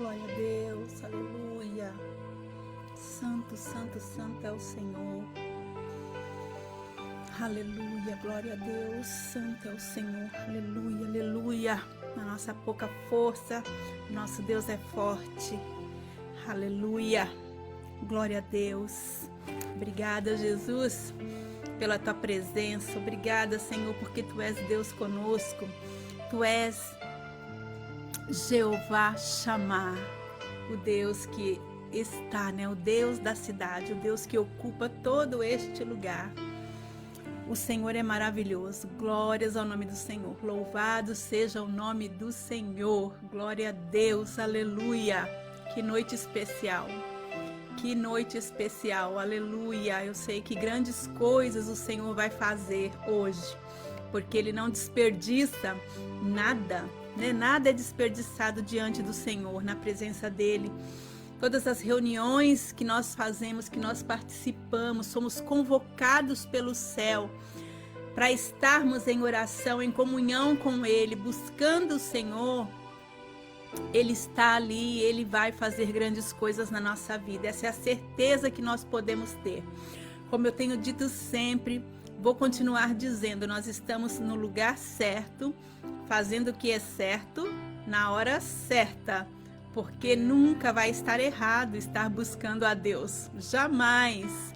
Glória a Deus, aleluia. Santo, santo, santo é o Senhor. Aleluia, glória a Deus, santo é o Senhor. Aleluia, aleluia. Na nossa pouca força, nosso Deus é forte. Aleluia, glória a Deus. Obrigada, Jesus, pela tua presença. Obrigada, Senhor, porque tu és Deus conosco. Tu és Jeová Shammah, o Deus que está, o Deus da cidade, o Deus que ocupa todo este lugar. O Senhor é maravilhoso. Glórias ao nome do Senhor. Louvado seja o nome do Senhor. Glória a Deus. Aleluia. Que noite especial. Que noite especial. Aleluia. Eu sei que grandes coisas o Senhor vai fazer hoje, porque Ele não desperdiça nada, Nada é desperdiçado diante do Senhor, na presença dEle. Todas as reuniões que nós fazemos, que nós participamos, somos convocados pelo céu para estarmos em oração, em comunhão com Ele, buscando o Senhor. Ele está ali, Ele vai fazer grandes coisas na nossa vida. Essa é a certeza que nós podemos ter. Como eu tenho dito sempre, vou continuar dizendo, nós estamos no lugar certo, fazendo o que é certo, na hora certa. Porque nunca vai estar errado estar buscando a Deus. Jamais.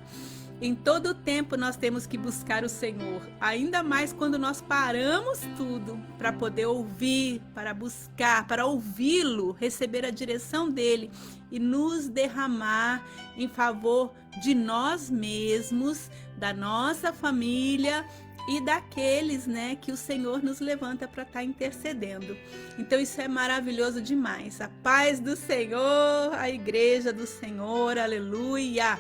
Em todo o tempo nós temos que buscar o Senhor. Ainda mais quando nós paramos tudo para poder ouvir, para buscar, para ouvi-lo, receber a direção dele e nos derramar em favor de nós mesmos, da nossa família e daqueles, que o Senhor nos levanta para estar intercedendo. Então isso é maravilhoso demais. A paz do Senhor, a igreja do Senhor, aleluia.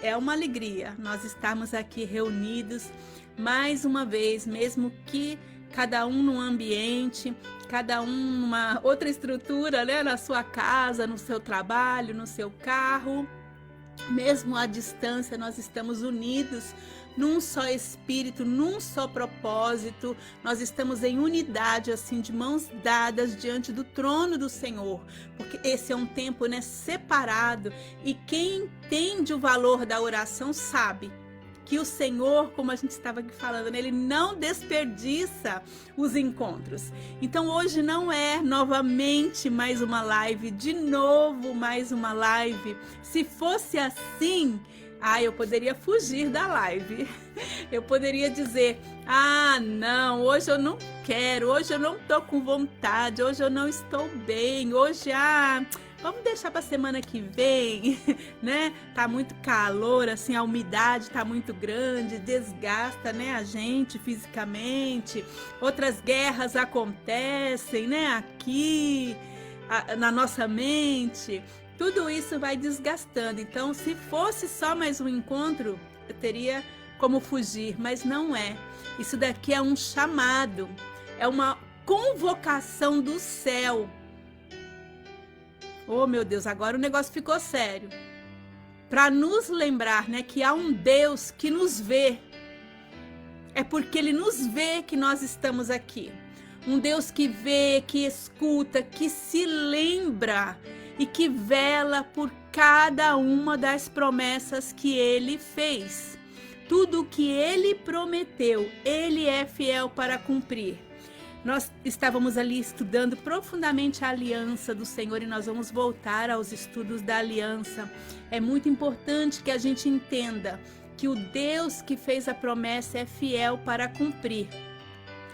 É uma alegria nós estarmos aqui reunidos mais uma vez, mesmo que cada um num ambiente, cada um numa outra estrutura, na sua casa, no seu trabalho, no seu carro. Mesmo à distância, nós estamos unidos num só espírito, num só propósito. Nós estamos em unidade, assim, de mãos dadas diante do trono do Senhor, porque esse é um tempo, separado, e quem entende o valor da oração sabe que o Senhor, como a gente estava aqui falando, Ele não desperdiça os encontros. Então hoje não é novamente mais uma live, de novo mais uma live. Se fosse assim, eu poderia fugir da live. Eu poderia dizer, não, hoje eu não quero, hoje eu não estou com vontade, hoje eu não estou bem, hoje, vamos deixar para semana que vem, Tá muito calor, assim, a umidade tá muito grande, desgasta, a gente fisicamente. Outras guerras acontecem, aqui, na nossa mente. Tudo isso vai desgastando. Então, se fosse só mais um encontro, eu teria como fugir, mas não é. Isso daqui é um chamado, é uma convocação do céu. Oh, meu Deus, agora o negócio ficou sério. Para nos lembrar, que há um Deus que nos vê. É porque Ele nos vê que nós estamos aqui. Um Deus que vê, que escuta, que se lembra e que vela por cada uma das promessas que Ele fez. Tudo o que Ele prometeu, Ele é fiel para cumprir. Nós estávamos ali estudando profundamente a aliança do Senhor e nós vamos voltar aos estudos da aliança. É muito importante que a gente entenda que o Deus que fez a promessa é fiel para cumprir.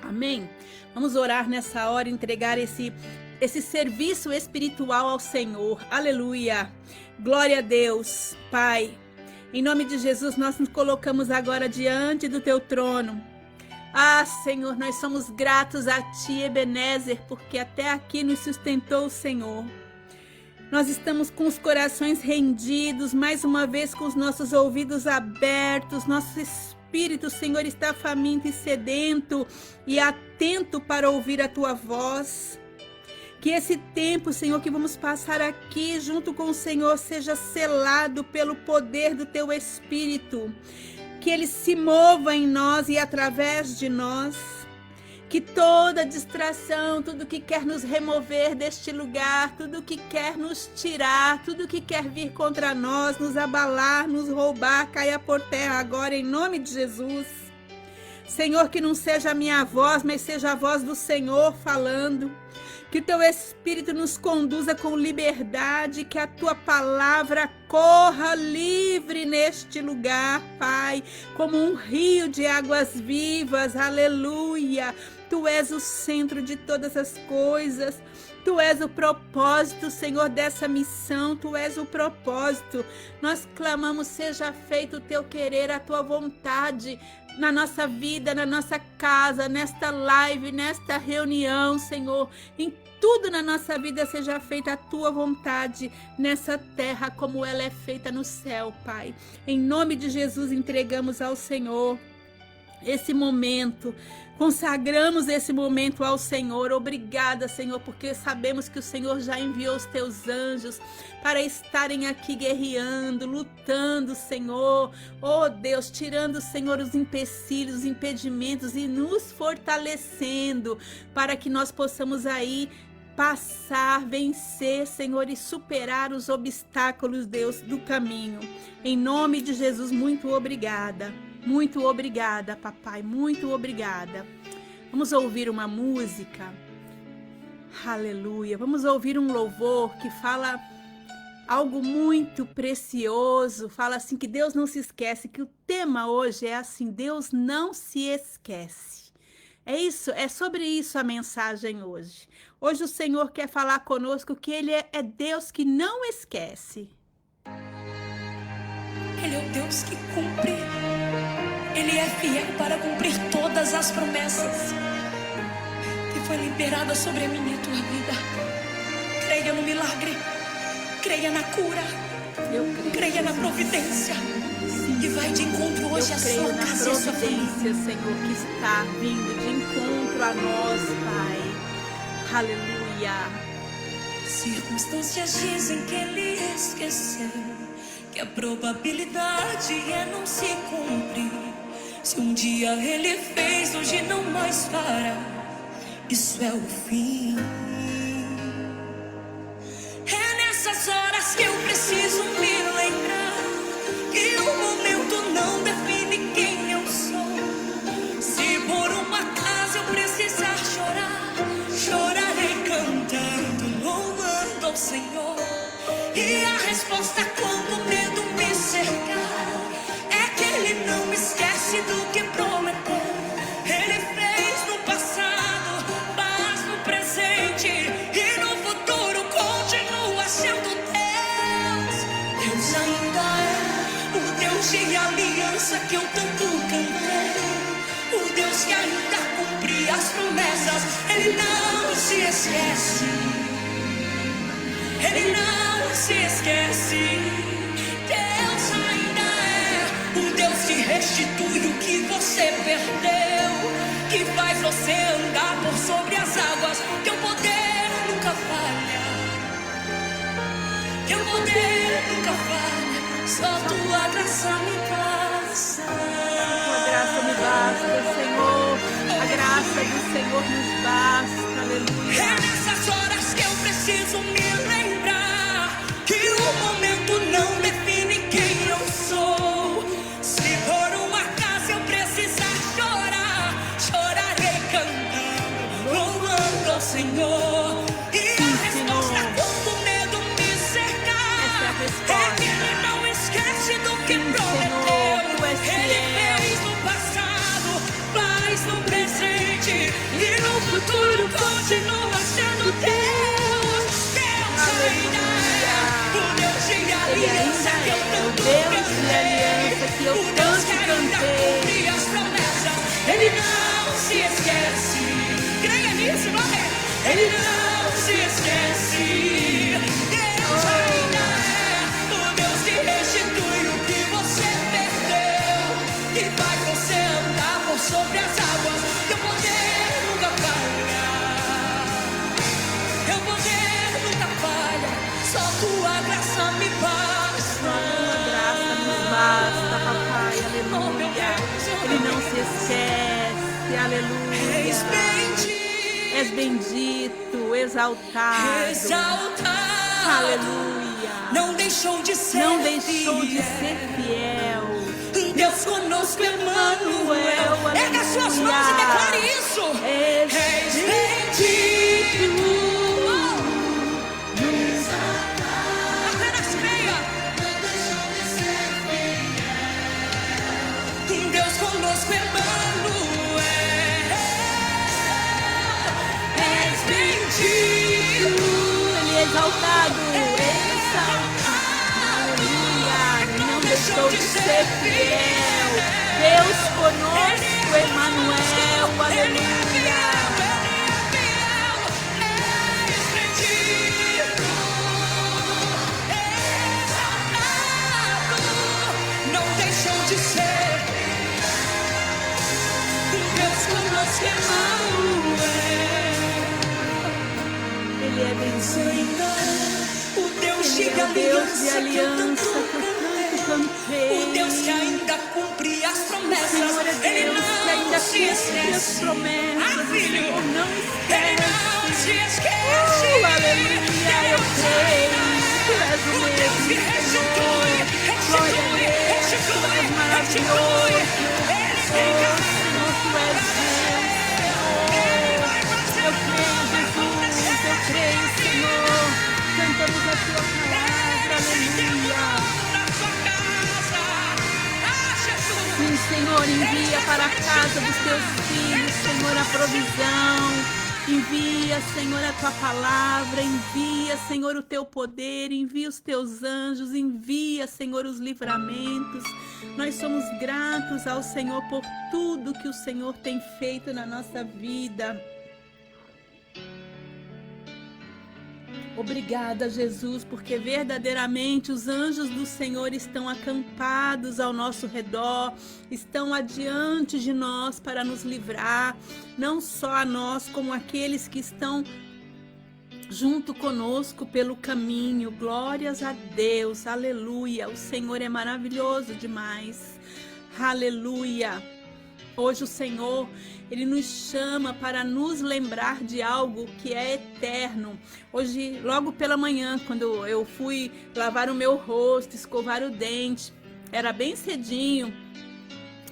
Amém? Vamos orar nessa hora, entregar esse serviço espiritual ao Senhor. Aleluia! Glória a Deus, Pai. Em nome de Jesus, nós nos colocamos agora diante do Teu trono. Senhor, nós somos gratos a Ti, Ebenezer, porque até aqui nos sustentou o Senhor. Nós estamos com os corações rendidos, mais uma vez com os nossos ouvidos abertos, nosso espírito, Senhor, está faminto e sedento e atento para ouvir a Tua voz. Que esse tempo, Senhor, que vamos passar aqui junto com o Senhor seja selado pelo poder do Teu Espírito. Que Ele se mova em nós e através de nós. Que toda distração, tudo que quer nos remover deste lugar, tudo que quer nos tirar, tudo que quer vir contra nós, nos abalar, nos roubar, caia por terra agora em nome de Jesus. Senhor, que não seja a minha voz, mas seja a voz do Senhor falando. Que o teu Espírito nos conduza com liberdade, que a tua palavra corra livre neste lugar, Pai, como um rio de águas vivas, aleluia. Tu és o centro de todas as coisas, Tu és o propósito, Senhor, dessa missão, Tu és o propósito. Nós clamamos, seja feito o Teu querer, a Tua vontade, na nossa vida, na nossa casa, nesta live, nesta reunião, Senhor. Em tudo na nossa vida seja feita a Tua vontade, nessa terra como ela é feita no céu, Pai. Em nome de Jesus entregamos ao Senhor esse momento, consagramos esse momento ao Senhor. Obrigada, Senhor, porque sabemos que o Senhor já enviou os teus anjos para estarem aqui guerreando, lutando, Senhor. Oh Deus, tirando, Senhor, os empecilhos, os impedimentos e nos fortalecendo para que nós possamos aí passar, vencer, Senhor, e superar os obstáculos, Deus, do caminho. Em nome de Jesus, muito obrigada. Muito obrigada, papai, muito obrigada. Vamos ouvir uma música. Aleluia. Vamos ouvir um louvor que fala algo muito precioso. Fala assim que Deus não se esquece, que o tema hoje é assim, Deus não se esquece. É isso, é sobre isso a mensagem hoje. Hoje o Senhor quer falar conosco que Ele é Deus que não esquece. Ele é o Deus que cumpre. Ele é fiel para cumprir todas as promessas que foi liberada sobre a minha e a tua vida. Creia no milagre, creia na cura, creia na providência. Sim. E vai de encontro hoje à sua casa e à sua família. Senhor, que está vindo de encontro a nós, Pai. Aleluia. Circunstâncias dizem que Ele esqueceu, que a probabilidade é não se cumprir. Se um dia Ele fez, hoje não mais fará. Isso é o fim. É nessas horas que eu preciso me lembrar que o momento não define quem eu sou. Se por um acaso eu precisar chorar, chorarei cantando, louvando ao Senhor. E a resposta quando o medo me cercar é que Ele não me esquece do que prometeu. Ele fez no passado, faz no presente e no futuro continua sendo Deus. Deus ainda é o Deus de aliança que eu tanto cantei, o Deus que ainda cumpre as promessas. Ele não se esquece, Ele não se esquece. Deus ainda é o Deus que restitui o que você perdeu, que faz você andar por sobre as águas. Teu poder nunca falha, teu poder nunca falha. Só tua graça me basta. Tua graça me basta, Senhor. A graça do Senhor nos basta. Aleluia. É nessas horas que eu preciso me lembrar que o momento não define quem eu sou. Se por um acaso eu precisar chorar, chorarei cantando, louvando ao Senhor. E a resposta quando o medo me cercar é que Ele não esquece do que prometeu. Ele fez no passado, faz no presente e no futuro continua sendo Deus. Deus ainda é o Deus de aliança que eu tanto cantei, o Deus que ainda cumpre as promessas. Ele não se esquece. Creia nisso, não é? Ele não se esquece. Deus ainda é o Deus que restitui o que você perdeu, que faz você andar por sobre as águas. Teu poder nunca falha, teu poder nunca falha. Só tua graça me basta. Tua graça nos basta, papai. Aleluia. Ele não se esquece. aleluia. És bendito, exaltado. Aleluia. Não deixou de ser fiel. Deus conosco, Emmanuel. Erga suas mãos e declare isso. És bendito. Apenas creia. Deus conosco, Emmanuel. És bendito. Ele é exaltado. Aleluia. Não deixou de ser fiel. Deus conosco, Emmanuel. Aleluia. Não deixou de ser. Deus conosco, Emmanuel. Ele é bendito. O Deus de aliança que eu tanto cantei. O Deus que ainda cumpre as promessas. Senhor é Ele Deus que não ainda se cumpre as esquece. promessas. Filho, Senhor não Ele esquece. não se esquece. Aleluia, eu creio. Tu és o Deus que mesmo, restitui, Glória a Deus, tu és maravilhoso. Ele Senhor, tu és Deus. Eu creio, Jesus, eu creio, Senhor. Cantamos a tua palavra, aleluia. Sim, Senhor, envia para a casa dos teus filhos, Senhor, a provisão. Envia, Senhor, a tua palavra, envia, Senhor, o teu poder, envia os teus anjos, envia, Senhor, os livramentos. Nós somos gratos ao Senhor por tudo que o Senhor tem feito na nossa vida. Obrigada, Jesus, porque verdadeiramente os anjos do Senhor estão acampados ao nosso redor, estão adiante de nós para nos livrar, não só a nós, como aqueles que estão junto conosco pelo caminho. Glórias a Deus, aleluia. O Senhor é maravilhoso demais, aleluia. Hoje o Senhor, Ele nos chama para nos lembrar de algo que é eterno. Hoje, logo pela manhã, quando eu fui lavar o meu rosto, escovar o dente, era bem cedinho.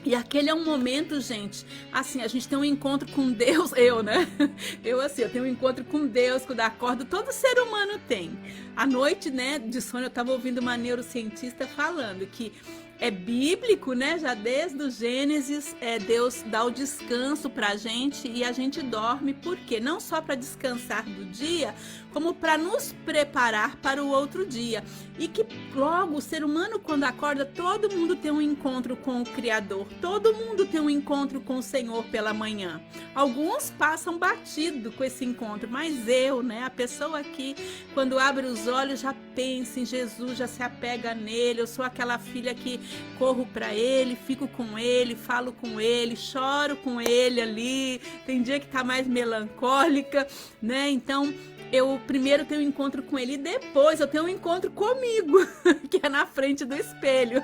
E aquele é um momento, gente, assim, a gente tem um encontro com Deus, eu tenho um encontro com Deus, quando acordo, todo ser humano tem. À noite, né, de sono, eu estava ouvindo uma neurocientista falando que é bíblico, né, já desde o Gênesis, Deus dá o descanso pra gente e a gente dorme, por quê? Não só para descansar do dia, como para nos preparar para o outro dia. E que logo o ser humano, quando acorda, todo mundo tem um encontro com o Criador, todo mundo tem um encontro com o Senhor pela manhã. Alguns passam batido com esse encontro, mas eu, né, a pessoa aqui, quando abre os olhos, já pensa em Jesus, já se apega nele. Eu sou aquela filha que corro para ele, fico com ele, falo com ele, choro com ele ali. Tem dia que tá mais melancólica, né? Então, eu primeiro tenho um encontro com ele e depois eu tenho um encontro comigo, que é na frente do espelho,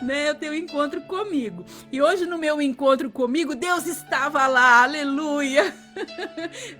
né? Eu tenho um encontro comigo. E hoje no meu encontro comigo, Deus estava lá, aleluia!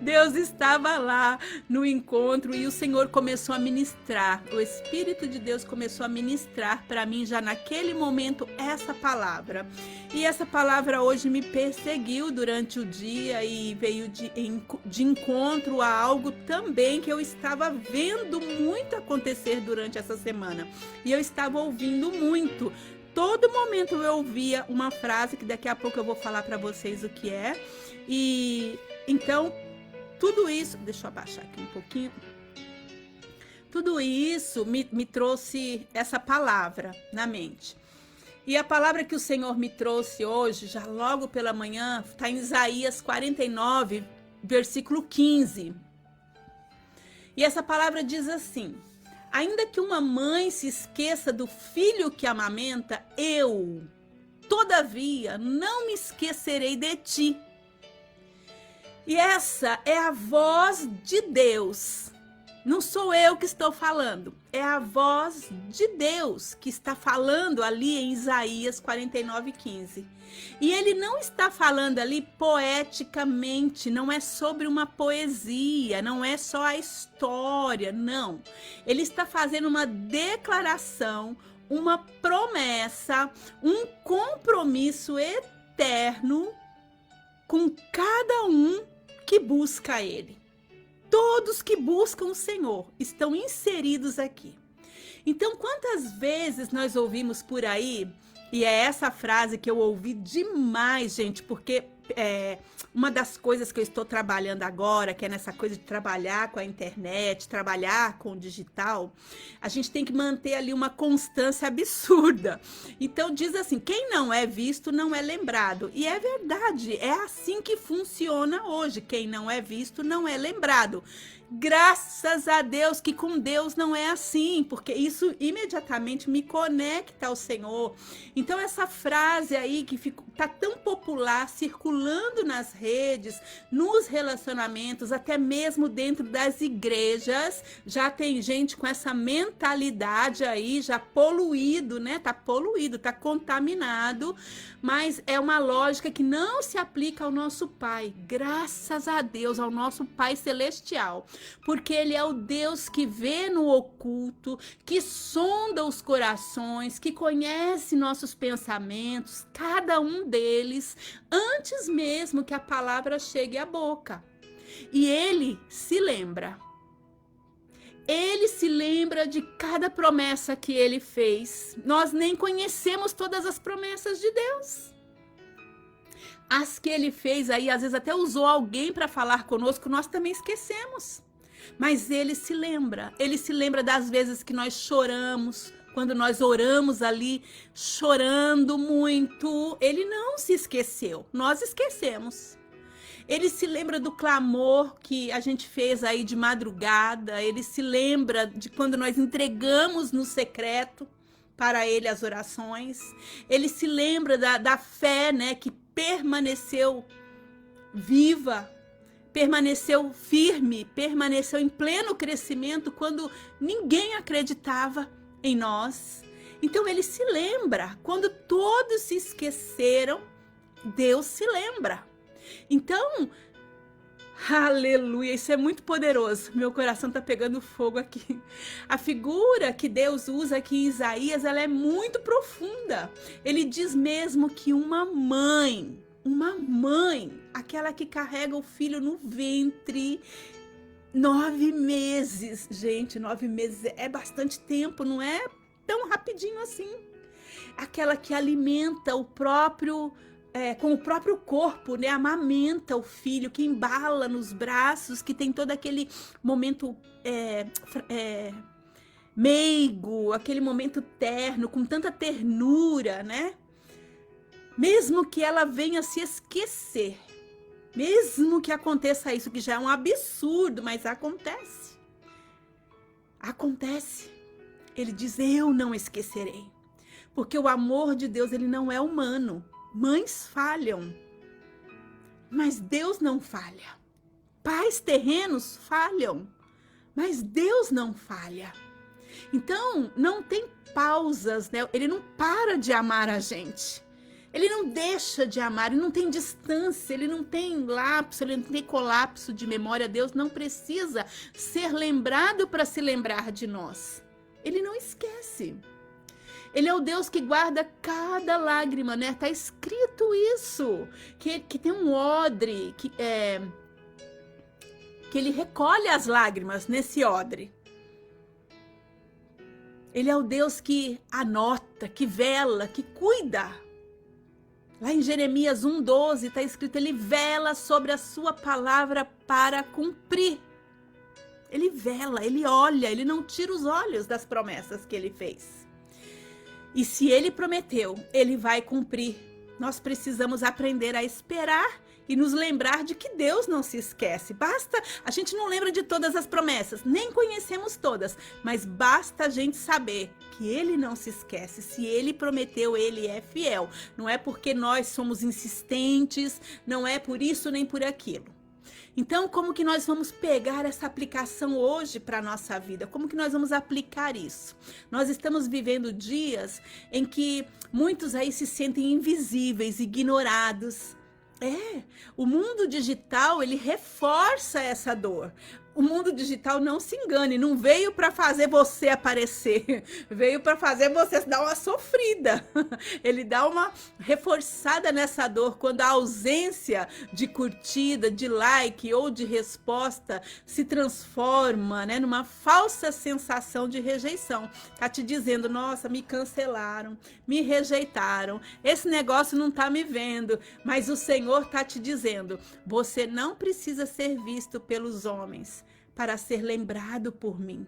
Deus estava lá no encontro e o Senhor começou a ministrar, o Espírito de Deus começou a ministrar para mim já naquele momento essa palavra. E essa palavra hoje me perseguiu durante o dia e veio de encontro a algo também que eu estava vendo muito acontecer durante essa semana. E eu estava ouvindo muito. Todo momento eu ouvia uma frase que daqui a pouco eu vou falar para vocês o que é. E então, tudo isso, deixa eu abaixar aqui um pouquinho. Tudo isso me trouxe essa palavra na mente. E a palavra que o Senhor me trouxe hoje, já logo pela manhã, está em Isaías 49, versículo 15. E essa palavra diz assim: ainda que uma mãe se esqueça do filho que amamenta, eu, todavia, não me esquecerei de ti. E essa é a voz de Deus Não sou eu que estou falando, é a voz de Deus que está falando ali em Isaías 49:15. E ele não está falando ali poeticamente, não é sobre uma poesia, não é só a história, não. Ele está fazendo uma declaração, uma promessa, um compromisso eterno com cada um que busca ele. Todos que buscam o Senhor estão inseridos aqui. Então, quantas vezes nós ouvimos por aí, e é essa frase que eu ouvi demais, gente, porque uma das coisas que eu estou trabalhando agora, que é nessa coisa de trabalhar com a internet, trabalhar com o digital, a gente tem que manter ali uma constância absurda. Então diz assim, quem não é visto não é lembrado. E é verdade, é assim que funciona hoje. Quem não é visto não é lembrado. Graças a Deus que com Deus não é assim, porque isso imediatamente me conecta ao Senhor. Então essa frase aí que tá tão popular, circulando nas redes, nos relacionamentos, até mesmo dentro das igrejas, já tem gente com essa mentalidade aí, já poluído, né? Tá poluído, tá contaminado, mas é uma lógica que não se aplica ao nosso Pai. Graças a Deus, ao nosso Pai Celestial. Porque ele é o Deus que vê no oculto, que sonda os corações, que conhece nossos pensamentos, cada um deles, antes mesmo que a palavra chegue à boca. E ele se lembra. Ele se lembra de cada promessa que ele fez. Nós nem conhecemos todas as promessas de Deus. As que ele fez aí, às vezes até usou alguém para falar conosco, nós também esquecemos. Mas ele se lembra das vezes que nós choramos, quando nós oramos ali, chorando muito. Ele não se esqueceu, nós esquecemos. Ele se lembra do clamor que a gente fez aí de madrugada, ele se lembra de quando nós entregamos no secreto para ele as orações. Ele se lembra da fé, né, que permaneceu viva, permaneceu firme, permaneceu em pleno crescimento quando ninguém acreditava em nós. Então ele se lembra. Quando todos se esqueceram, Deus se lembra. Então, aleluia, isso é muito poderoso. Meu coração está pegando fogo aqui. A figura que Deus usa aqui em Isaías, ela é muito profunda. Ele diz mesmo que uma mãe, aquela que carrega o filho no ventre, 9 meses, gente, 9 meses é bastante tempo, não é tão rapidinho assim. Aquela que alimenta o próprio, com o próprio corpo, né, amamenta o filho, que embala nos braços, que tem todo aquele momento meigo, aquele momento terno, com tanta ternura, né? Mesmo que ela venha se esquecer, mesmo que aconteça isso, que já é um absurdo, mas acontece. Acontece. Ele diz, eu não esquecerei. Porque o amor de Deus, ele não é humano. Mães falham, mas Deus não falha. Pais terrenos falham, mas Deus não falha. Então, não tem pausas, né? Ele não para de amar a gente. Ele não deixa de amar, ele não tem distância, ele não tem lapso, ele não tem colapso de memória. Deus não precisa ser lembrado para se lembrar de nós. Ele não esquece. Ele é o Deus que guarda cada lágrima, né? Tá escrito isso, que tem um odre, que ele recolhe as lágrimas nesse odre. Ele é o Deus que anota, que vela, que cuida. Lá em Jeremias 1:12 está escrito, ele vela sobre a sua palavra para cumprir. Ele vela, ele olha, ele não tira os olhos das promessas que ele fez. E se ele prometeu, ele vai cumprir. Nós precisamos aprender a esperar e nos lembrar de que Deus não se esquece. Basta, a gente não lembra de todas as promessas, nem conhecemos todas, mas basta a gente saber que ele não se esquece. Se ele prometeu, ele é fiel. Não é porque nós somos insistentes, não é por isso nem por aquilo. Então, como que nós vamos pegar essa aplicação hoje para a nossa vida? Como que nós vamos aplicar isso? Nós estamos vivendo dias em que muitos aí se sentem invisíveis, ignorados. O mundo digital, ele reforça essa dor. O mundo digital, não se engane, não veio para fazer você aparecer, veio para fazer você dar uma sofrida. Ele dá uma reforçada nessa dor quando a ausência de curtida, de like ou de resposta se transforma, né, numa falsa sensação de rejeição. Tá te dizendo, nossa, me cancelaram, me rejeitaram, esse negócio não tá me vendo, mas o Senhor tá te dizendo, você não precisa ser visto pelos homens para ser lembrado por mim.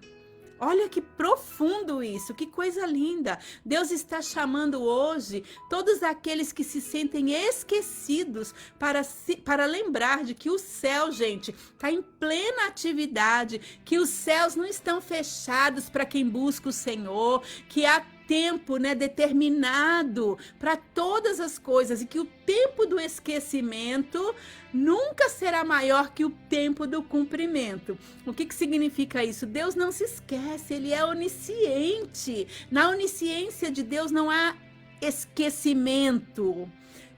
Olha que profundo isso, que coisa linda. Deus está chamando hoje todos aqueles que se sentem esquecidos para lembrar de que o céu, gente, está em plena atividade, que os céus não estão fechados para quem busca o Senhor, que há tempo, né, determinado para todas as coisas e que o tempo do esquecimento nunca será maior que o tempo do cumprimento. O que significa isso? Deus não se esquece, ele é onisciente. Na onisciência de Deus não há esquecimento.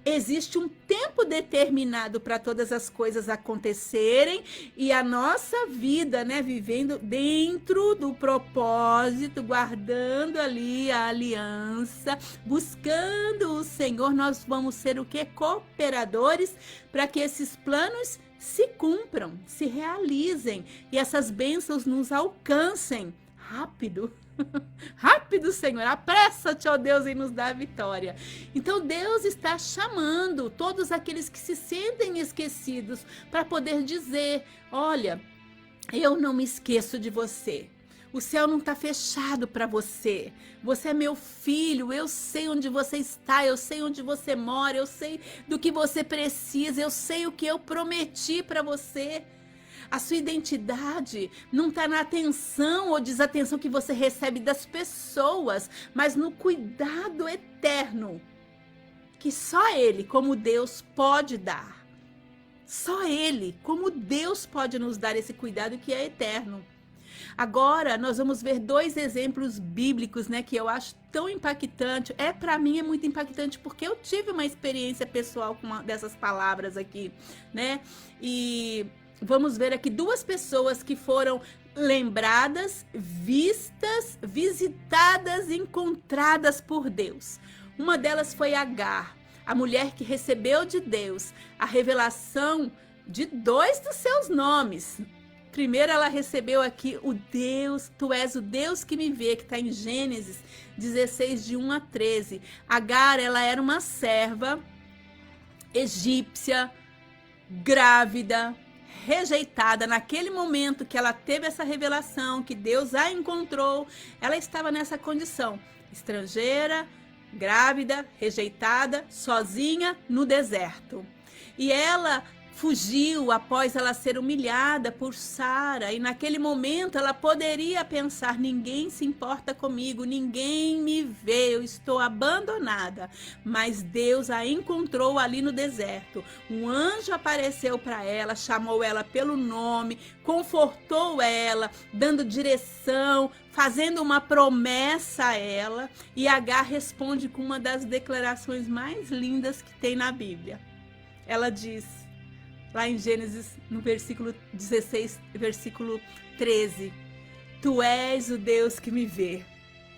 Existe um tempo determinado para todas as coisas acontecerem e a nossa vida, né, vivendo dentro do propósito, guardando ali a aliança, buscando o Senhor, nós vamos ser o quê? Cooperadores para que esses planos se cumpram, se realizem e essas bênçãos nos alcancem rápido. Rápido, Senhor, apressa-te, ó Deus, em nos dar a vitória. Então Deus está chamando todos aqueles que se sentem esquecidos para poder dizer, olha, eu não me esqueço de você. O céu não está fechado para você. Você é meu filho, eu sei onde você está, eu sei onde você mora, eu sei do que você precisa, eu sei o que eu prometi para você. A sua identidade não está na atenção ou desatenção que você recebe das pessoas, mas no cuidado eterno que só Ele, como Deus, pode dar. Só Ele, como Deus, pode nos dar esse cuidado que é eterno. Agora, nós vamos ver 2 exemplos bíblicos, né, que eu acho tão impactante. Para mim é muito impactante porque eu tive uma experiência pessoal com uma dessas palavras aqui, né? E vamos ver aqui 2 pessoas que foram lembradas, vistas, visitadas, encontradas por Deus. Uma delas foi Agar, a mulher que recebeu de Deus a revelação de 2 dos seus nomes. Primeiro ela recebeu aqui o Deus, tu és o Deus que me vê, que está em Gênesis 16, de 1 a 13. Agar, ela era uma serva egípcia, grávida, rejeitada. Naquele momento que ela teve essa revelação, que Deus a encontrou, ela estava nessa condição, estrangeira, grávida, rejeitada, sozinha no deserto. E ela fugiu após ela ser humilhada por Sara, e naquele momento ela poderia pensar, ninguém se importa comigo, ninguém me vê, eu estou abandonada. Mas Deus a encontrou ali no deserto. Um anjo apareceu para ela, chamou ela pelo nome, confortou ela, dando direção, fazendo uma promessa a ela, e Agar responde com uma das declarações mais lindas que tem na Bíblia. Ela diz, lá em Gênesis, no versículo 16, versículo 13, tu és o Deus que me vê.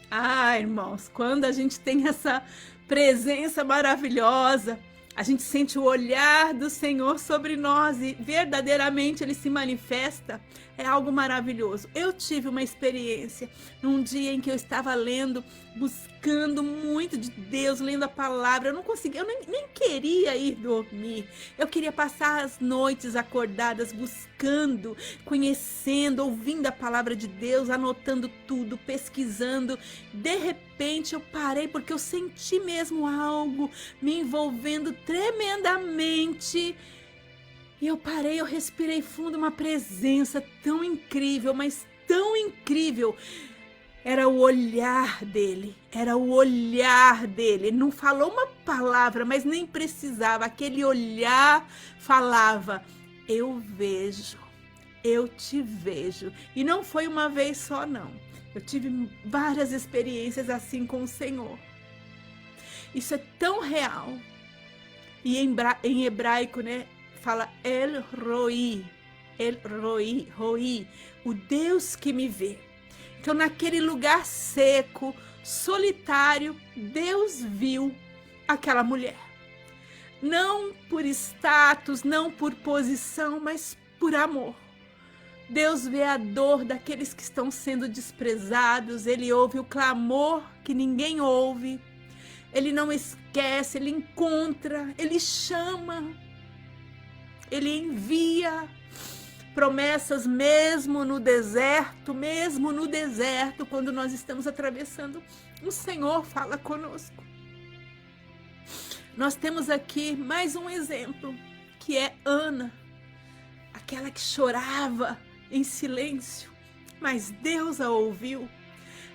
Ah, irmãos, quando a gente tem essa presença maravilhosa, a gente sente o olhar do Senhor sobre nós e verdadeiramente Ele se manifesta, é algo maravilhoso. Eu tive uma experiência num dia em que eu estava lendo, buscando muito de Deus, lendo a palavra. Eu não conseguia, eu nem queria ir dormir. Eu queria passar as noites acordadas, buscando, conhecendo, ouvindo a palavra de Deus, anotando tudo, pesquisando. De repente eu parei porque eu senti mesmo algo me envolvendo tremendamente. E eu parei, eu respirei fundo, uma presença tão incrível, mas tão incrível. Era o olhar dele, era o olhar dele. Ele não falou uma palavra, mas nem precisava. Aquele olhar falava, eu vejo, eu te vejo. E não foi uma vez só, não. Eu tive várias experiências assim com o Senhor. Isso é tão real. E em hebraico, né, fala El Roi, o Deus que me vê. Então, naquele lugar seco, solitário, Deus viu aquela mulher. Não por status, não por posição, mas por amor. Deus vê a dor daqueles que estão sendo desprezados, Ele ouve o clamor que ninguém ouve. Ele não esquece, Ele encontra, Ele chama, Ele envia promessas mesmo no deserto, quando nós estamos atravessando, o Senhor fala conosco. Nós temos aqui mais um exemplo, que é Ana, aquela que chorava em silêncio, mas Deus a ouviu.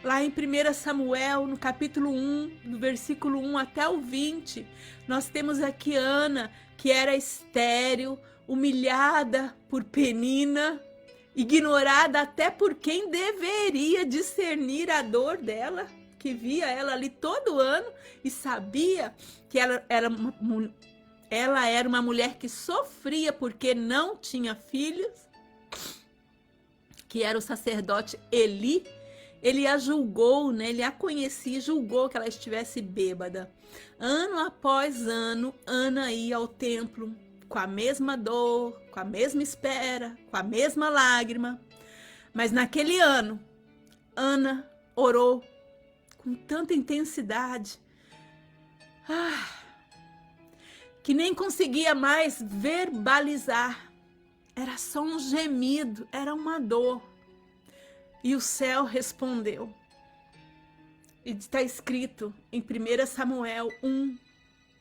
Lá em 1 Samuel, no capítulo 1, do versículo 1 até o 20, nós temos aqui Ana, que era estéril, humilhada por Penina, ignorada até por quem deveria discernir a dor dela, que via ela ali todo ano e sabia que ela era uma mulher que sofria porque não tinha filhos, que era o sacerdote Eli. Ele a julgou, né? Ele a conhecia e julgou que ela estivesse bêbada. Ano após ano, Ana ia ao templo com a mesma dor, com a mesma espera, com a mesma lágrima. Mas naquele ano, Ana orou com tanta intensidade que nem conseguia mais verbalizar. Era só um gemido, era uma dor. E o céu respondeu. E está escrito em 1 Samuel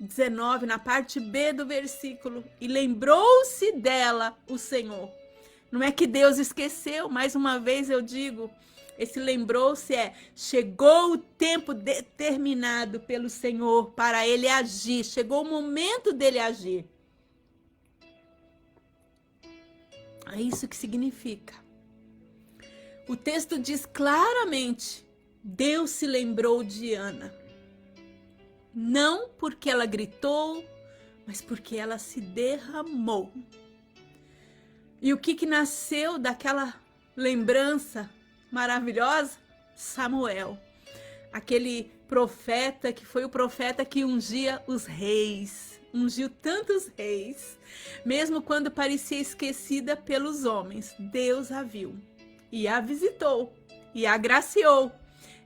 1:19, na parte B do versículo. E lembrou-se dela o Senhor. Não é que Deus esqueceu, mais uma vez eu digo, esse lembrou-se chegou o tempo determinado pelo Senhor para ele agir. Chegou o momento dele agir. É isso que significa. O texto diz claramente, Deus se lembrou de Ana. Não porque ela gritou, mas porque ela se derramou. E o que nasceu daquela lembrança maravilhosa? Samuel. Aquele profeta que foi o profeta que ungia os reis. Ungiu tantos reis. Mesmo quando parecia esquecida pelos homens, Deus a viu. E a visitou, e a agraciou.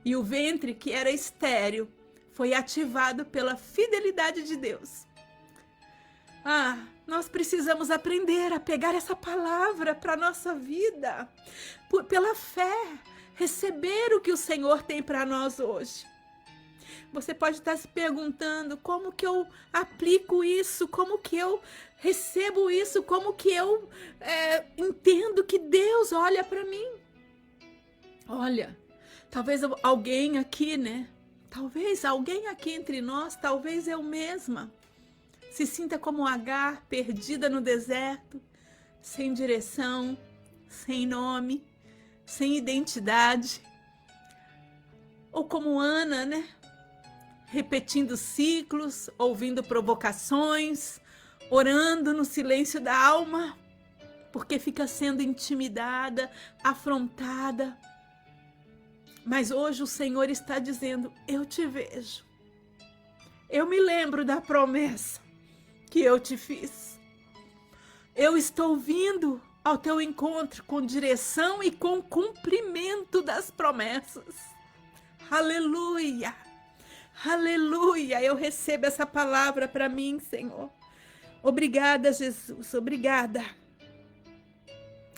E o ventre, que era estéril, foi ativado pela fidelidade de Deus. Nós precisamos aprender a pegar essa palavra para a nossa vida. Pela fé, receber o que o Senhor tem para nós hoje. Você pode estar se perguntando, como que eu aplico isso? Como que eu recebo isso? Como que eu entendo que Deus olha para mim? Olha, talvez alguém aqui, né? Talvez alguém aqui entre nós, talvez eu mesma, se sinta como Agar, perdida no deserto, sem direção, sem nome, sem identidade. Ou como Ana, né? Repetindo ciclos, ouvindo provocações, orando no silêncio da alma, porque fica sendo intimidada, afrontada. Mas hoje o Senhor está dizendo, eu te vejo. Eu me lembro da promessa que eu te fiz. Eu estou vindo ao teu encontro com direção e com cumprimento das promessas. Aleluia! Aleluia! Eu recebo essa palavra para mim, Senhor. Obrigada, Jesus. Obrigada.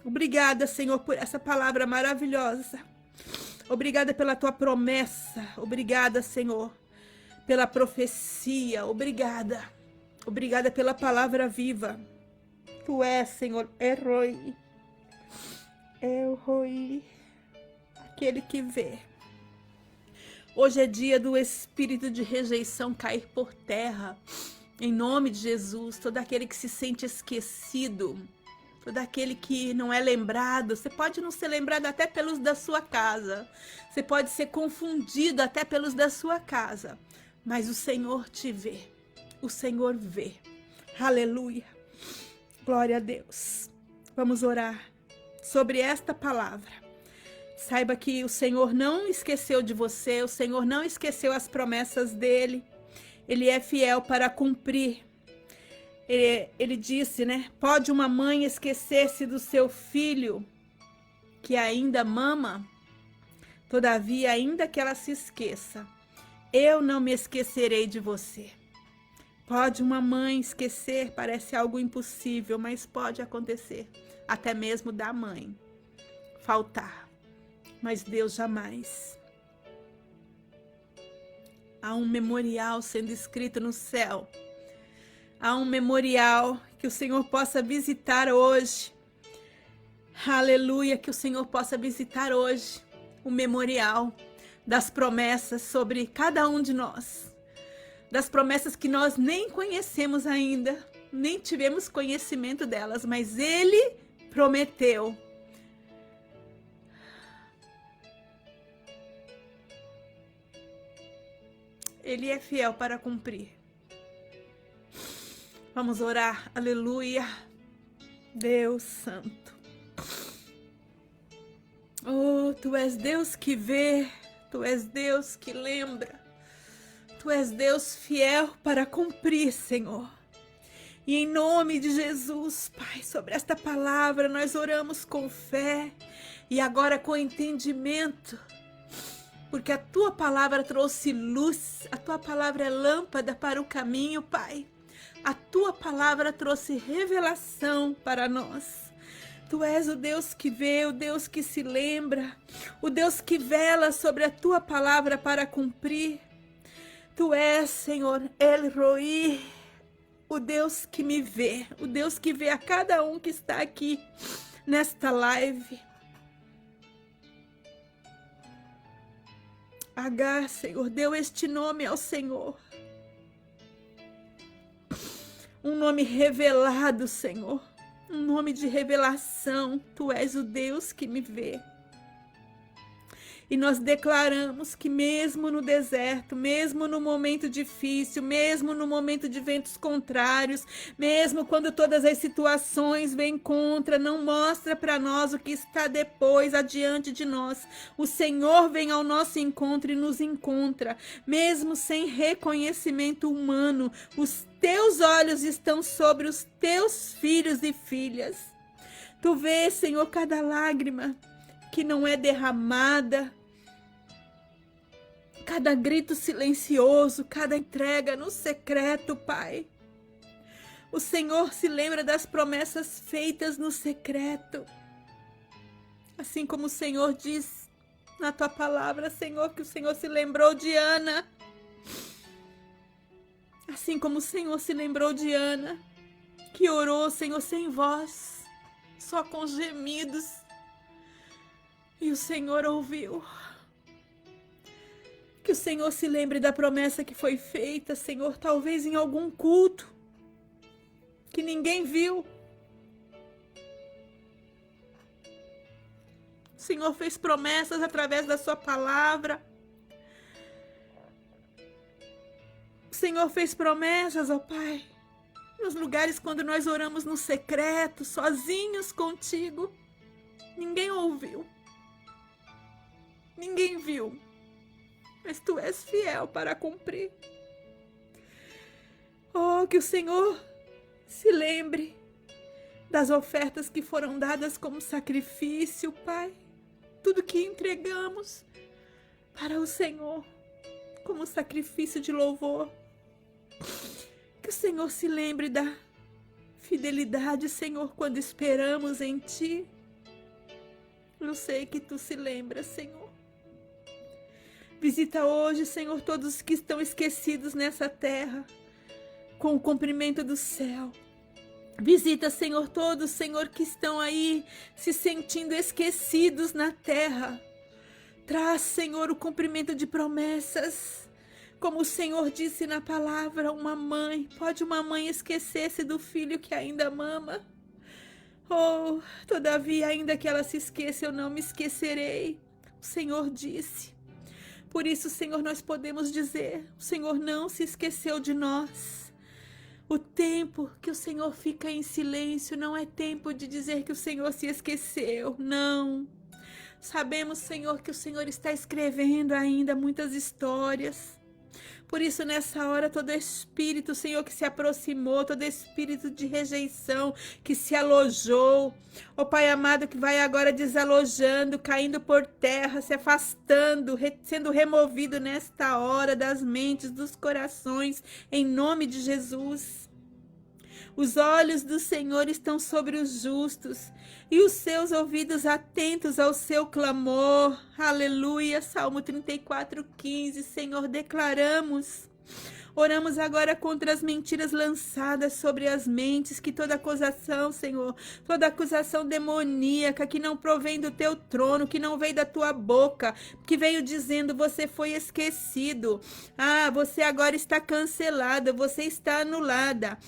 Obrigada, Senhor, por essa palavra maravilhosa. Obrigada pela tua promessa. Obrigada, Senhor, pela profecia. Obrigada. Obrigada pela palavra viva. Tu és, Senhor, El Roi, aquele que vê. Hoje é dia do espírito de rejeição cair por terra. Em nome de Jesus, todo aquele que se sente esquecido, todo aquele que não é lembrado. Você pode não ser lembrado até pelos da sua casa, você pode ser confundido até pelos da sua casa, mas o Senhor te vê, o Senhor vê. Aleluia, glória a Deus. Vamos orar sobre esta palavra. Saiba que o Senhor não esqueceu de você, o Senhor não esqueceu as promessas dele. Ele é fiel para cumprir. Ele disse, né? Pode uma mãe esquecer-se do seu filho que ainda mama? Todavia, ainda que ela se esqueça, eu não me esquecerei de você. Pode uma mãe esquecer, parece algo impossível, mas pode acontecer. Até mesmo da mãe faltar. Mas Deus jamais. Há um memorial sendo escrito no céu. Há um memorial que o Senhor possa visitar hoje. Aleluia, que o Senhor possa visitar hoje. O memorial das promessas sobre cada um de nós. Das promessas que nós nem conhecemos ainda, nem tivemos conhecimento delas, mas Ele prometeu. Ele é fiel para cumprir. Vamos orar. Aleluia. Deus Santo. Oh, Tu és Deus que vê. Tu és Deus que lembra. Tu és Deus fiel para cumprir, Senhor. E em nome de Jesus, Pai, sobre esta palavra nós oramos com fé e agora com entendimento. Porque a Tua palavra trouxe luz, a Tua palavra é lâmpada para o caminho, Pai. A Tua palavra trouxe revelação para nós. Tu és o Deus que vê, o Deus que se lembra, o Deus que vela sobre a Tua palavra para cumprir. Tu és, Senhor, El Roi, o Deus que me vê, o Deus que vê a cada um que está aqui nesta live. Agar, Senhor, deu este nome ao Senhor. Um nome revelado, Senhor. Um nome de revelação. Tu és o Deus que me vê. E nós declaramos que mesmo no deserto, mesmo no momento difícil, mesmo no momento de ventos contrários, mesmo quando todas as situações vêm contra, não mostra para nós o que está depois, adiante de nós. O Senhor vem ao nosso encontro e nos encontra, mesmo sem reconhecimento humano. Os Teus olhos estão sobre os Teus filhos e filhas. Tu vês, Senhor, cada lágrima que não é derramada, cada grito silencioso, cada entrega no secreto, Pai. O Senhor se lembra das promessas feitas no secreto. Assim como o Senhor diz na Tua palavra, Senhor, que o Senhor se lembrou de Ana. Assim como o Senhor se lembrou de Ana, que orou, Senhor, sem voz, só com gemidos. E o Senhor ouviu. Que o Senhor se lembre da promessa que foi feita, Senhor, talvez em algum culto, que ninguém viu. O Senhor fez promessas através da Sua palavra. O Senhor fez promessas, ó Pai, nos lugares quando nós oramos no secreto, sozinhos contigo. Ninguém ouviu. Ninguém viu. Mas Tu és fiel para cumprir. Oh, que o Senhor se lembre das ofertas que foram dadas como sacrifício, Pai. Tudo que entregamos para o Senhor como sacrifício de louvor. Que o Senhor se lembre da fidelidade, Senhor, quando esperamos em Ti. Eu sei que Tu se lembra, Senhor. Visita hoje, Senhor, todos que estão esquecidos nessa terra, com o cumprimento do céu. Visita, Senhor, todos, Senhor, que estão aí se sentindo esquecidos na terra. Traz, Senhor, o cumprimento de promessas. Como o Senhor disse na palavra, pode uma mãe esquecer-se do filho que ainda mama? Oh, todavia, ainda que ela se esqueça, eu não me esquecerei. O Senhor disse. Por isso, Senhor, nós podemos dizer, o Senhor não se esqueceu de nós. O tempo que o Senhor fica em silêncio não é tempo de dizer que o Senhor se esqueceu, não. Sabemos, Senhor, que o Senhor está escrevendo ainda muitas histórias. Por isso, nessa hora, todo espírito, Senhor, que se aproximou, todo espírito de rejeição que se alojou, ó Pai amado, que vai agora desalojando, caindo por terra, se afastando, sendo removido nesta hora das mentes, dos corações, em nome de Jesus. Os olhos do Senhor estão sobre os justos e os seus ouvidos atentos ao seu clamor. Aleluia. Salmo 34:15. Senhor, declaramos. Oramos agora contra as mentiras lançadas sobre as mentes, que toda acusação, Senhor, toda acusação demoníaca que não provém do teu trono, que não veio da tua boca, que veio dizendo você foi esquecido. Você agora está cancelada, você está anulada.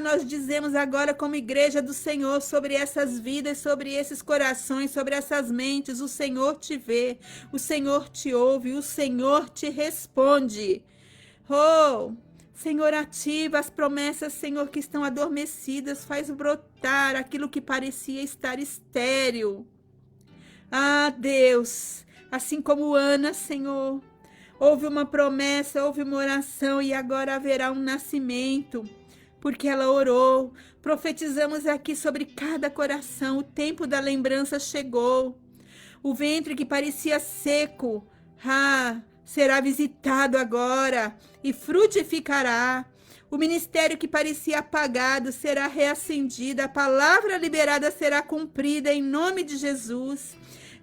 Nós dizemos agora como igreja do Senhor sobre essas vidas, sobre esses corações, sobre essas mentes, o Senhor te vê, o Senhor te ouve, o Senhor te responde. Oh, Senhor, ativa as promessas, Senhor, que estão adormecidas, faz brotar aquilo que parecia estar estéril. Deus, assim como Ana, Senhor, houve uma promessa, houve uma oração e agora haverá um nascimento, porque ela orou. Profetizamos aqui sobre cada coração, o tempo da lembrança chegou. O ventre que parecia seco, será visitado agora e frutificará. O ministério que parecia apagado será reacendido. A palavra liberada será cumprida em nome de Jesus.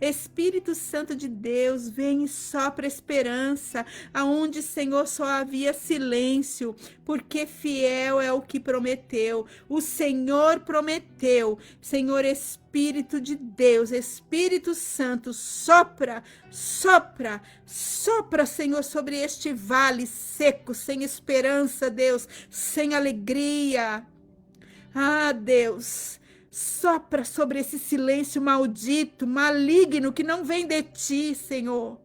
Espírito Santo de Deus, vem e sopra esperança, aonde, Senhor, só havia silêncio, porque fiel é o que prometeu. O Senhor prometeu. Senhor, Espírito de Deus, Espírito Santo, sopra, sopra, sopra, Senhor, sobre este vale seco, sem esperança, Deus, sem alegria. Deus, sopra sobre esse silêncio maldito, maligno, que não vem de ti, Senhor.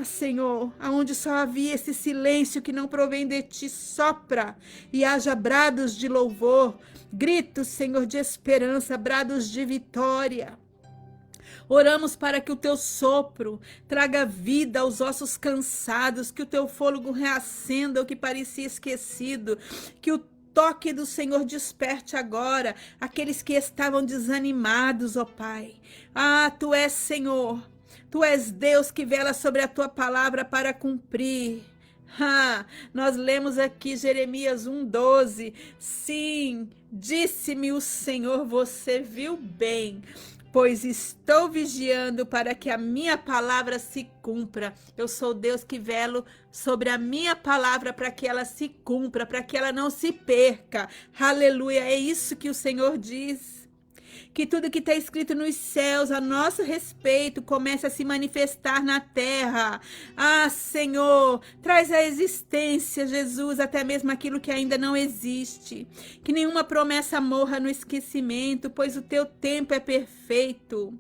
Senhor, aonde só havia esse silêncio que não provém de ti, sopra e haja brados de louvor, gritos, Senhor, de esperança, brados de vitória. Oramos para que o teu sopro traga vida aos ossos cansados, que o teu fôlego reacenda o que parecia esquecido, que o toque do Senhor desperte agora aqueles que estavam desanimados, ó Pai. Tu és, Senhor, tu és Deus que vela sobre a tua palavra para cumprir. Nós lemos aqui Jeremias 1:12. Sim, disse-me o Senhor, você viu bem, pois estou vigiando para que a minha palavra se cumpra. Eu sou Deus que velo sobre a minha palavra para que ela se cumpra, para que ela não se perca. Aleluia, é isso que o Senhor diz. Que tudo que está escrito nos céus a nosso respeito comece a se manifestar na terra. Senhor, traz à existência, Jesus, até mesmo aquilo que ainda não existe. Que nenhuma promessa morra no esquecimento, pois o teu tempo é perfeito.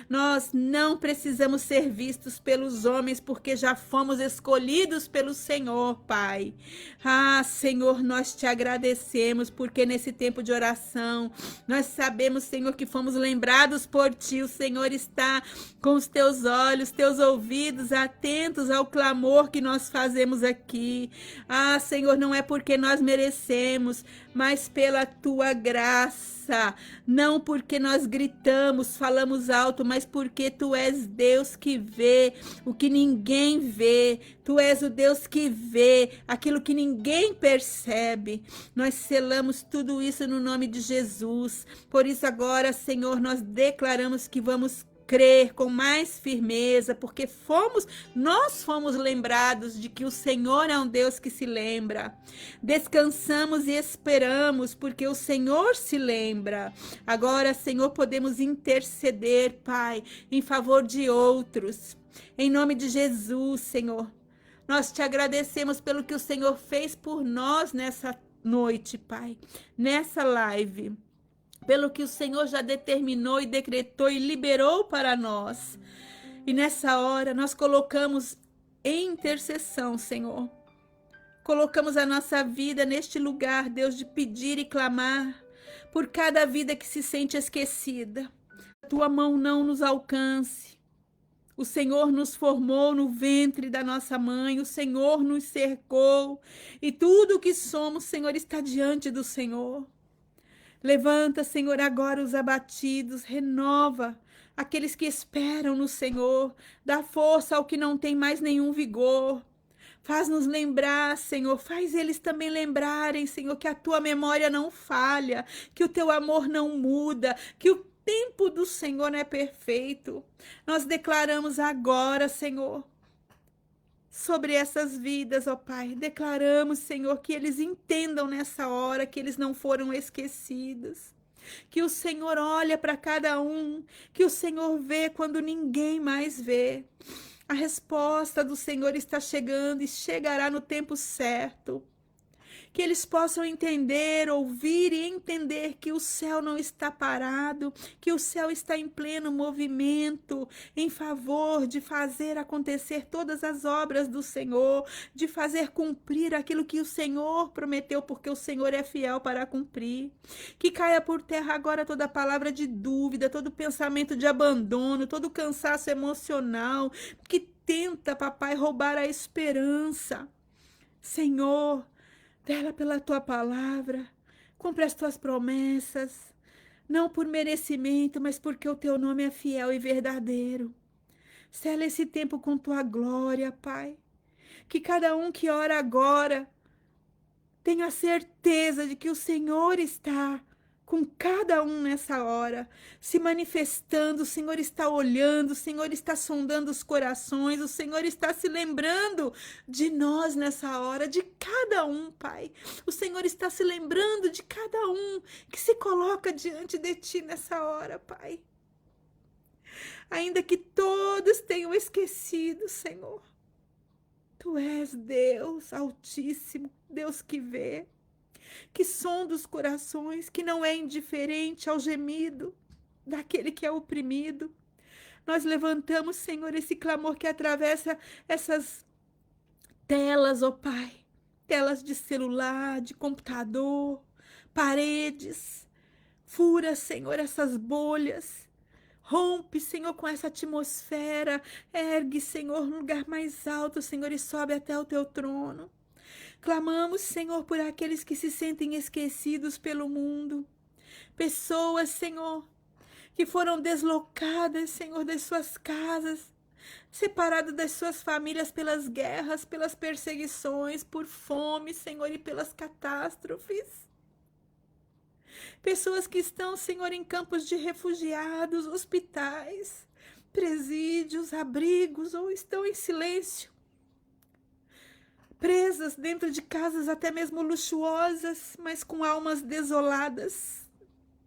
Nós não precisamos ser vistos pelos homens, porque já fomos escolhidos pelo Senhor, Pai. Senhor, nós te agradecemos, porque nesse tempo de oração, nós sabemos, Senhor, que fomos lembrados por ti. O Senhor está com os teus olhos, teus ouvidos atentos ao clamor que nós fazemos aqui. Senhor, não é porque nós merecemos, mas pela tua graça. Não porque nós gritamos, falamos alto, mas porque tu és Deus que vê o que ninguém vê. Tu és o Deus que vê aquilo que ninguém percebe. Nós selamos tudo isso no nome de Jesus. Por isso agora, Senhor, nós declaramos que vamos crer com mais firmeza, porque nós fomos lembrados de que o Senhor é um Deus que se lembra. Descansamos e esperamos, porque o Senhor se lembra. Agora, Senhor, podemos interceder, Pai, em favor de outros. Em nome de Jesus, Senhor, nós te agradecemos pelo que o Senhor fez por nós nessa noite, Pai, nessa live. pelo que o Senhor já determinou e decretou e liberou para nós. E nessa hora nós colocamos em intercessão, Senhor. Colocamos a nossa vida neste lugar, Deus, de pedir e clamar por cada vida que se sente esquecida. Tua mão não nos alcance. O Senhor nos formou no ventre da nossa mãe, o Senhor nos cercou e tudo o que somos, Senhor, está diante do Senhor. Levanta, Senhor, agora os abatidos, renova aqueles que esperam no Senhor, dá força ao que não tem mais nenhum vigor. Faz-nos lembrar, Senhor, faz eles também lembrarem, Senhor, que a tua memória não falha, que o teu amor não muda, que o tempo do Senhor é perfeito. Nós declaramos agora, Senhor, sobre essas vidas, ó Pai. Declaramos, Senhor, que eles entendam nessa hora que eles não foram esquecidos. Que o Senhor olha para cada um, que o Senhor vê quando ninguém mais vê. A resposta do Senhor está chegando e chegará no tempo certo. Que eles possam entender, ouvir e entender que o céu não está parado, que o céu está em pleno movimento, em favor de fazer acontecer todas as obras do Senhor, de fazer cumprir aquilo que o Senhor prometeu, porque o Senhor é fiel para cumprir. Que caia por terra agora toda palavra de dúvida, todo pensamento de abandono, todo cansaço emocional, que tenta, papai, roubar a esperança. Senhor, vela pela tua palavra, cumpre as tuas promessas, não por merecimento, mas porque o teu nome é fiel e verdadeiro. Sela esse tempo com tua glória, Pai. Que cada um que ora agora tenha certeza de que o Senhor está com cada um nessa hora, se manifestando. O Senhor está olhando, o Senhor está sondando os corações, o Senhor está se lembrando de nós nessa hora, de cada um, Pai. O Senhor está se lembrando de cada um que se coloca diante de Ti nessa hora, Pai. Ainda que todos tenham esquecido, Senhor, Tu és Deus Altíssimo, Deus que vê, que sonda os corações, que não é indiferente ao gemido daquele que é oprimido. Nós levantamos, Senhor, esse clamor que atravessa essas telas, ó Pai, telas de celular, de computador, paredes. Fura, Senhor, essas bolhas. Rompe, Senhor, com essa atmosfera. Ergue, Senhor, no lugar mais alto, Senhor, e sobe até o teu trono. Clamamos, Senhor, por aqueles que se sentem esquecidos pelo mundo. Pessoas, Senhor, que foram deslocadas, Senhor, das suas casas, separadas das suas famílias pelas guerras, pelas perseguições, por fome, Senhor, e pelas catástrofes. Pessoas que estão, Senhor, em campos de refugiados, hospitais, presídios, abrigos, ou estão em silêncio, presas dentro de casas até mesmo luxuosas, mas com almas desoladas.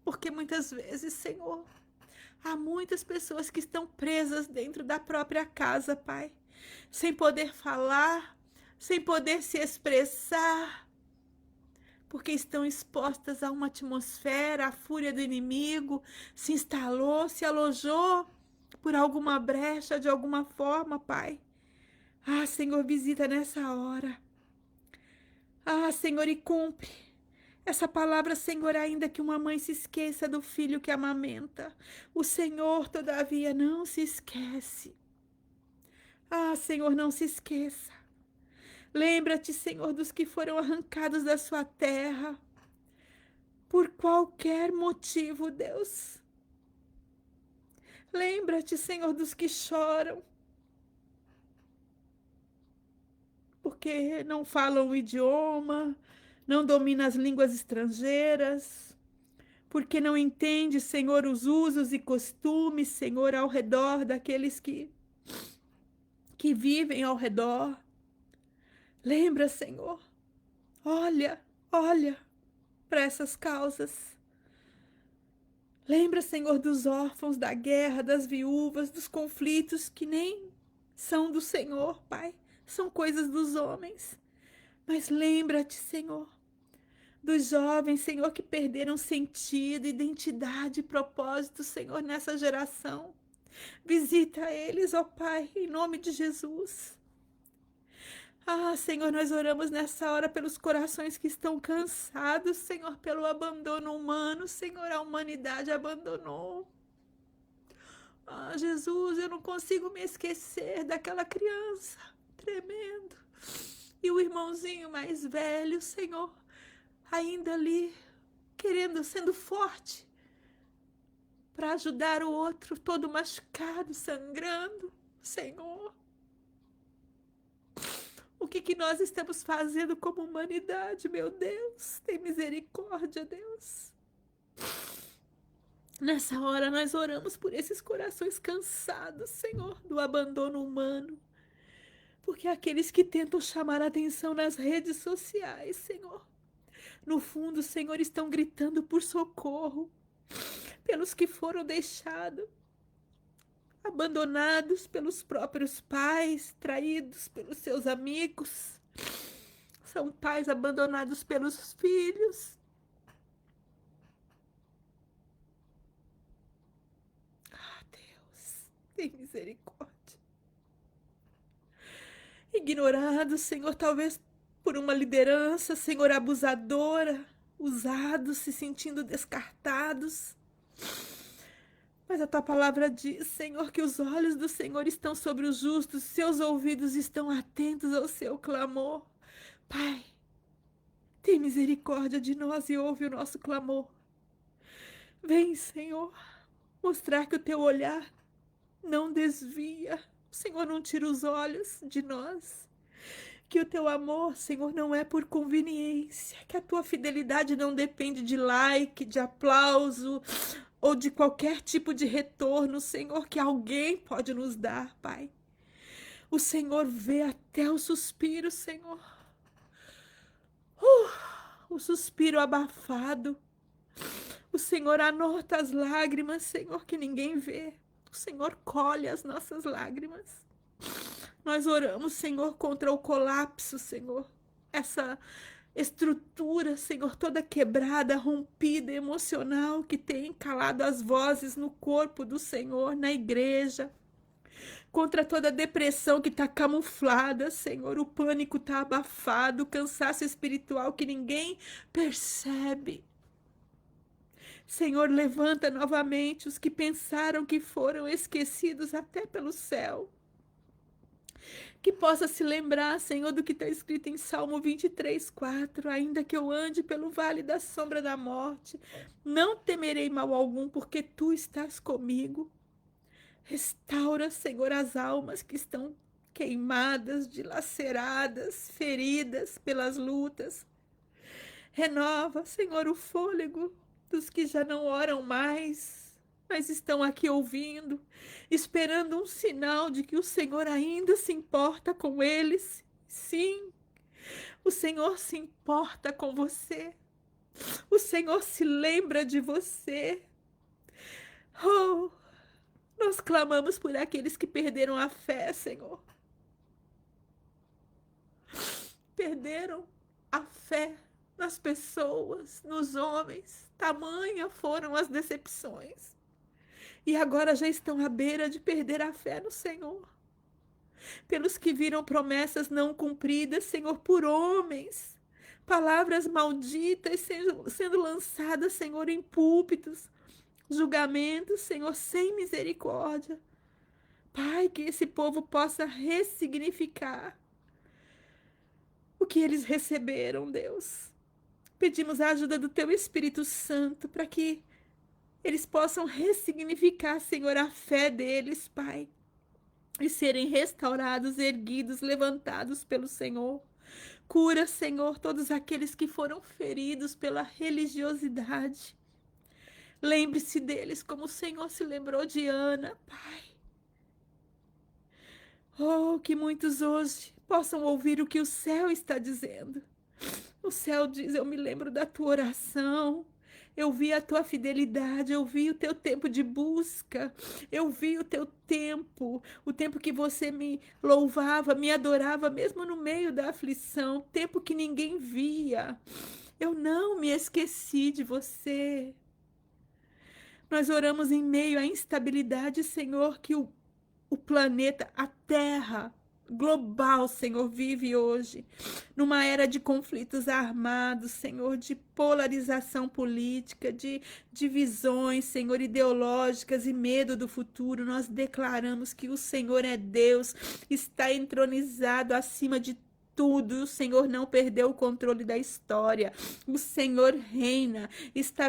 Porque muitas vezes, Senhor, há muitas pessoas que estão presas dentro da própria casa, Pai, sem poder falar, sem poder se expressar, porque estão expostas a uma atmosfera, a fúria do inimigo se instalou, se alojou por alguma brecha, de alguma forma, Pai. Ah, Senhor, visita nessa hora. Ah, Senhor, e cumpre essa palavra, Senhor, ainda que uma mãe se esqueça do filho que amamenta. O Senhor, todavia, não se esquece. Ah, Senhor, não se esqueça. Lembra-te, Senhor, dos que foram arrancados da sua terra, por qualquer motivo, Deus. Lembra-te, Senhor, dos que choram, porque não falam o idioma, não dominam as línguas estrangeiras, porque não entende, Senhor, os usos e costumes, Senhor, ao redor daqueles que vivem ao redor. Lembra, Senhor, olha para essas causas. Lembra, Senhor, dos órfãos, da guerra, das viúvas, dos conflitos que nem são do Senhor, Pai. São coisas dos homens. Mas lembra-te, Senhor, dos jovens, Senhor, que perderam sentido, identidade e propósito, Senhor, nessa geração. Visita eles, ó Pai, em nome de Jesus. Ah, Senhor, nós oramos nessa hora pelos corações que estão cansados, Senhor, pelo abandono humano. Senhor, a humanidade abandonou. Ah, Jesus, eu não consigo me esquecer daquela criança tremendo. E o irmãozinho mais velho, Senhor, ainda ali, sendo forte para ajudar o outro, todo machucado, sangrando. Senhor, o que nós estamos fazendo como humanidade, meu Deus? Tem misericórdia, Deus. Nessa hora nós oramos por esses corações cansados, Senhor, do abandono humano. Porque aqueles que tentam chamar a atenção nas redes sociais, Senhor, no fundo, Senhor, estão gritando por socorro pelos que foram deixados, abandonados pelos próprios pais, traídos pelos seus amigos. São pais abandonados pelos filhos. Ah, Deus, tem misericórdia. Ignorados, Senhor, talvez por uma liderança, Senhor, abusadora, usados, se sentindo descartados. Mas a tua palavra diz, Senhor, que os olhos do Senhor estão sobre os justos, seus ouvidos estão atentos ao seu clamor. Pai, tem misericórdia de nós e ouve o nosso clamor. Vem, Senhor, mostrar que o teu olhar não desvia. O Senhor não tira os olhos de nós. Que o teu amor, Senhor, não é por conveniência. Que a tua fidelidade não depende de like, de aplauso ou de qualquer tipo de retorno, Senhor, que alguém pode nos dar, Pai. O Senhor vê até o suspiro, Senhor. O suspiro abafado. O Senhor anota as lágrimas, Senhor, que ninguém vê. O Senhor colhe as nossas lágrimas. Nós oramos, Senhor, contra o colapso, Senhor. Essa estrutura, Senhor, toda quebrada, rompida, emocional, que tem calado as vozes no corpo do Senhor, na igreja. Contra toda depressão que está camuflada, Senhor. O pânico está abafado, o cansaço espiritual que ninguém percebe. Senhor, levanta novamente os que pensaram que foram esquecidos até pelo céu. Que possa se lembrar, Senhor, do que está escrito em Salmo 23:4. Ainda que eu ande pelo vale da sombra da morte, não temerei mal algum, porque tu estás comigo. Restaura, Senhor, as almas que estão queimadas, dilaceradas, feridas pelas lutas. Renova, Senhor, o fôlego dos que já não oram mais, mas estão aqui ouvindo, esperando um sinal de que o Senhor ainda se importa com eles. Sim, o Senhor se importa com você. O Senhor se lembra de você. Oh, nós clamamos por aqueles que perderam a fé, Senhor. Perderam a fé nas pessoas, nos homens. Tamanha foram as decepções. E agora já estão à beira de perder a fé no Senhor. Pelos que viram promessas não cumpridas, Senhor, por homens. Palavras malditas sendo lançadas, Senhor, em púlpitos. Julgamentos, Senhor, sem misericórdia. Pai, que esse povo possa ressignificar o que eles receberam, Deus. Pedimos a ajuda do Teu Espírito Santo para que eles possam ressignificar, Senhor, a fé deles, Pai, e serem restaurados, erguidos, levantados pelo Senhor. Cura, Senhor, todos aqueles que foram feridos pela religiosidade. Lembre-se deles como o Senhor se lembrou de Ana, Pai. Oh, que muitos hoje possam ouvir o que o céu está dizendo. O céu diz, eu me lembro da tua oração, eu vi a tua fidelidade, eu vi o teu tempo de busca, eu vi o teu tempo, o tempo que você me louvava, me adorava, mesmo no meio da aflição, tempo que ninguém via. Eu não me esqueci de você. Nós oramos em meio à instabilidade, Senhor, que o planeta, a Terra global, Senhor, vive hoje, numa era de conflitos armados, Senhor, de polarização política, de divisões, Senhor, ideológicas e medo do futuro. Nós declaramos que o Senhor é Deus, está entronizado acima de tudo. O Senhor não perdeu o controle da história. O Senhor reina, está